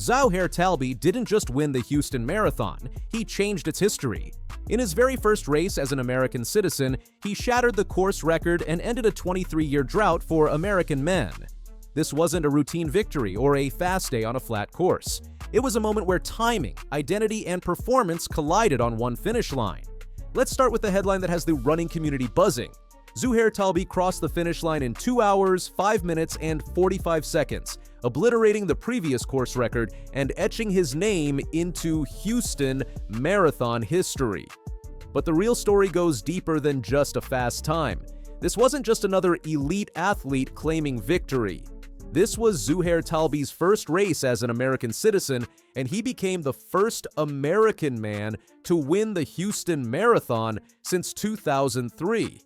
Zouhair Talby didn't just win the Houston Marathon, he changed its history. In his very first race as an American citizen, he shattered the course record and ended a 23-year drought for American men. This wasn't a routine victory or a fast day on a flat course. It was a moment where timing, identity, and performance collided on one finish line. Let's start with the headline that has the running community buzzing. Zouhair Talby crossed the finish line in 2 hours, 5 minutes, and 45 seconds, obliterating the previous course record and etching his name into Houston Marathon history. But the real story goes deeper than just a fast time. This wasn't just another elite athlete claiming victory. This was Zouhair Talby's first race as an American citizen, and he became the first American man to win the Houston Marathon since 2003.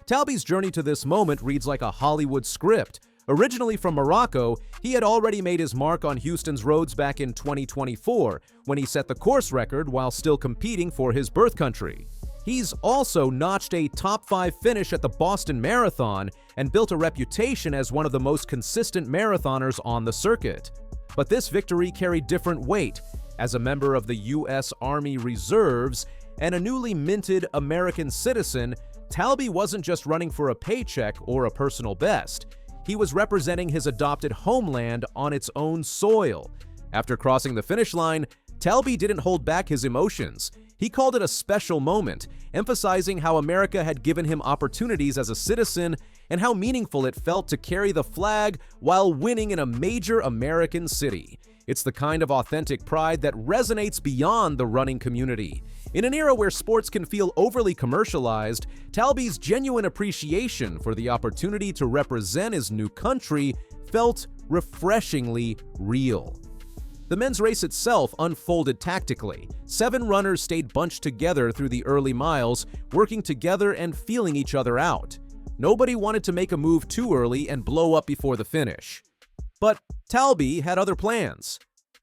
Talby's journey to this moment reads like a Hollywood script. Originally from Morocco, he had already made his mark on Houston's roads back in 2024, when he set the course record while still competing for his birth country. He's also notched a top 5 finish at the Boston Marathon and built a reputation as one of the most consistent marathoners on the circuit. But this victory carried different weight. As a member of the U.S. Army Reserves and a newly minted American citizen, Talby wasn't just running for a paycheck or a personal best. He was representing his adopted homeland on its own soil. After crossing the finish line, Talby didn't hold back his emotions. He called it a special moment, emphasizing how America had given him opportunities as a citizen and how meaningful it felt to carry the flag while winning in a major American city. It's the kind of authentic pride that resonates beyond the running community. In an era where sports can feel overly commercialized, Talby's genuine appreciation for the opportunity to represent his new country felt refreshingly real. The men's race itself unfolded tactically. 7 runners stayed bunched together through the early miles, working together and feeling each other out. Nobody wanted to make a move too early and blow up before the finish. But Talby had other plans.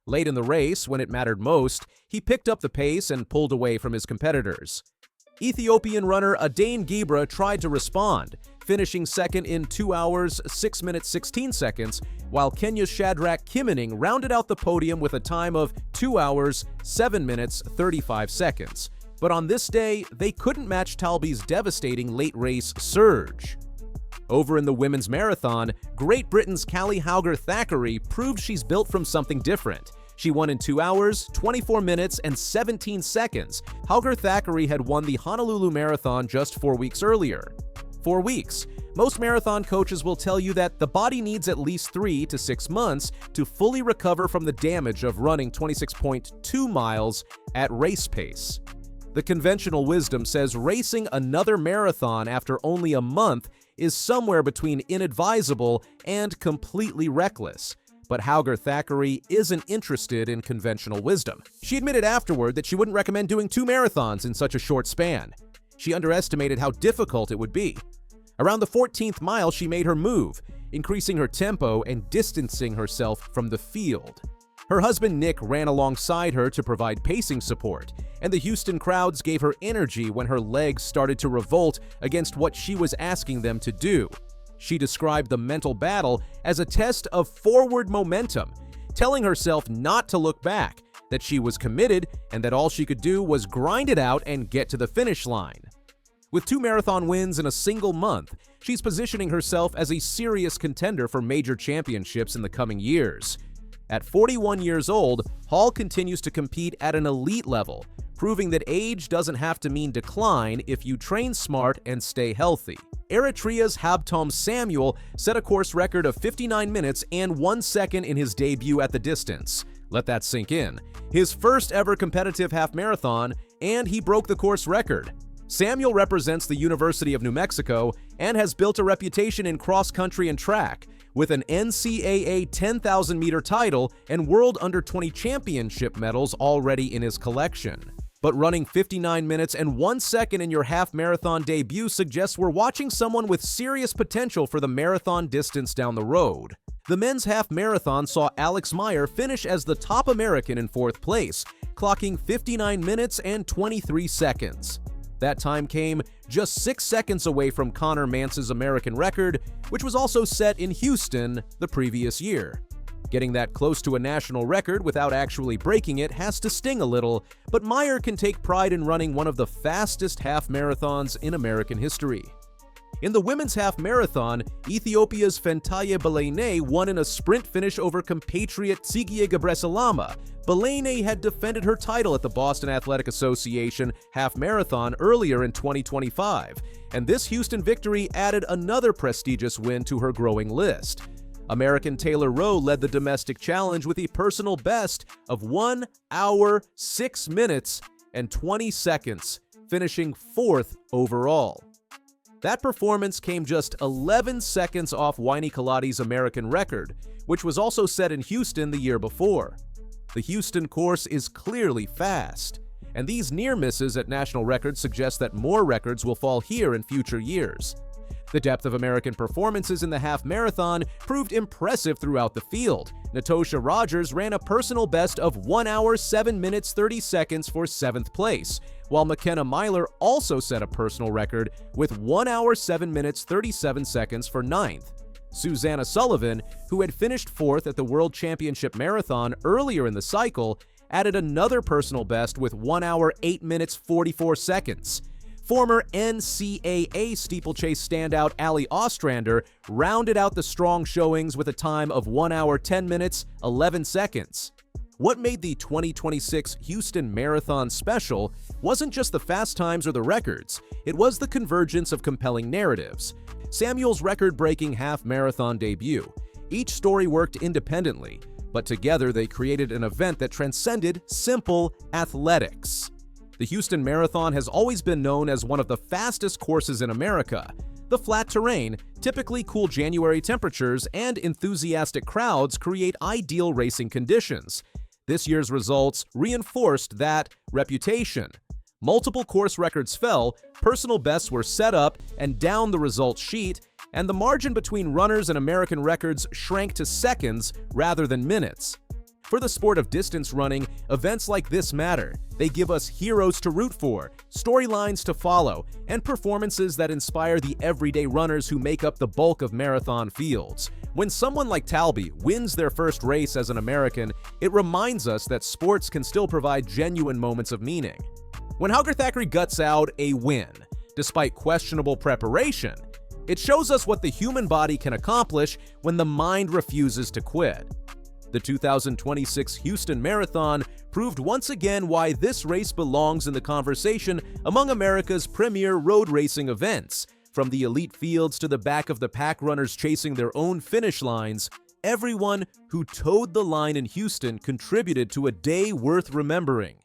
Late in the race, when it mattered most, he picked up the pace and pulled away from his competitors. Ethiopian runner Adane Gebra tried to respond, finishing second in 2 hours, 6 minutes, 16 seconds, while Kenya's Shadrack Kimining rounded out the podium with a time of 2 hours, 7 minutes, 35 seconds. But on this day, they couldn't match Talby's devastating late-race surge. Over in the women's marathon, Great Britain's Calli Hauger Thackery proved she's built from something different. She won in 2 hours, 24 minutes, and 17 seconds. Hauger Thackery had won the Honolulu Marathon just 4 weeks earlier. 4 weeks. Most marathon coaches will tell you that the body needs at least 3 to 6 months to fully recover from the damage of running 26.2 miles at race pace. The conventional wisdom says racing another marathon after only a month is somewhere between inadvisable and completely reckless. But Hauger Thackery isn't interested in conventional wisdom. She admitted afterward that she wouldn't recommend doing 2 marathons in such a short span. She underestimated how difficult it would be. Around the 14th mile, she made her move, increasing her tempo and distancing herself from the field. Her husband Nick ran alongside her to provide pacing support, and the Houston crowds gave her energy when her legs started to revolt against what she was asking them to do. She described the mental battle as a test of forward momentum, telling herself not to look back, that she was committed, and that all she could do was grind it out and get to the finish line. With 2 marathon wins in a single month, she's positioning herself as a serious contender for major championships in the coming years. At 41 years old, Hall continues to compete at an elite level, proving that age doesn't have to mean decline if you train smart and stay healthy. Eritrea's Habtom Samuel set a course record of 59 minutes and 1 second in his debut at the distance. Let that sink in. His first ever competitive half marathon, and he broke the course record. Samuel represents the University of New Mexico and has built a reputation in cross-country and track, with an NCAA 10,000-meter title and World Under-20 Championship medals already in his collection. But running 59 minutes and 1 second in your half-marathon debut suggests we're watching someone with serious potential for the marathon distance down the road. The men's half-marathon saw Alex Meyer finish as the top American in 4th place, clocking 59 minutes and 23 seconds. That time came just 6 seconds away from Connor Mance's American record, which was also set in Houston the previous year. Getting that close to a national record without actually breaking it has to sting a little, but Meyer can take pride in running one of the fastest half marathons in American history. In the women's half marathon, Ethiopia's Fentaye Belayne won in a sprint finish over compatriot Tsigie Gebreselassie. Belayne had defended her title at the Boston Athletic Association half marathon earlier in 2025, and this Houston victory added another prestigious win to her growing list. American Taylor Rowe led the domestic challenge with a personal best of 1 hour, 6 minutes, and 20 seconds, finishing 4th overall. That performance came just 11 seconds off Winnie Kaladi's American record, which was also set in Houston the year before. The Houston course is clearly fast, and these near misses at national records suggest that more records will fall here in future years. The depth of American performances in the half marathon proved impressive throughout the field. Natosha Rogers ran a personal best of 1 hour, 7 minutes, 30 seconds for 7th place, while McKenna Myler also set a personal record with 1 hour, 7 minutes, 37 seconds for 9th. Susanna Sullivan, who had finished 4th at the World Championship Marathon earlier in the cycle, added another personal best with 1 hour, 8 minutes, 44 seconds. Former NCAA steeplechase standout Ali Ostrander rounded out the strong showings with a time of 1 hour, 10 minutes, 11 seconds. What made the 2026 Houston Marathon special wasn't just the fast times or the records, it was the convergence of compelling narratives. Samuel's record-breaking half-marathon debut. Each story worked independently, but together they created an event that transcended simple athletics. The Houston Marathon has always been known as one of the fastest courses in America. The flat terrain, typically cool January temperatures, and enthusiastic crowds create ideal racing conditions. This year's results reinforced that reputation. Multiple course records fell, personal bests were set up and down the results sheet, and the margin between runners and American records shrank to seconds rather than minutes. For the sport of distance running, events like this matter. They give us heroes to root for, storylines to follow, and performances that inspire the everyday runners who make up the bulk of marathon fields. When someone like Talby wins their first race as an American, it reminds us that sports can still provide genuine moments of meaning. When Hauger Thackery guts out a win, despite questionable preparation, it shows us what the human body can accomplish when the mind refuses to quit. The 2026 Houston Marathon proved once again why this race belongs in the conversation among America's premier road racing events. From the elite fields to the back-of-the-pack runners chasing their own finish lines, everyone who towed the line in Houston contributed to a day worth remembering.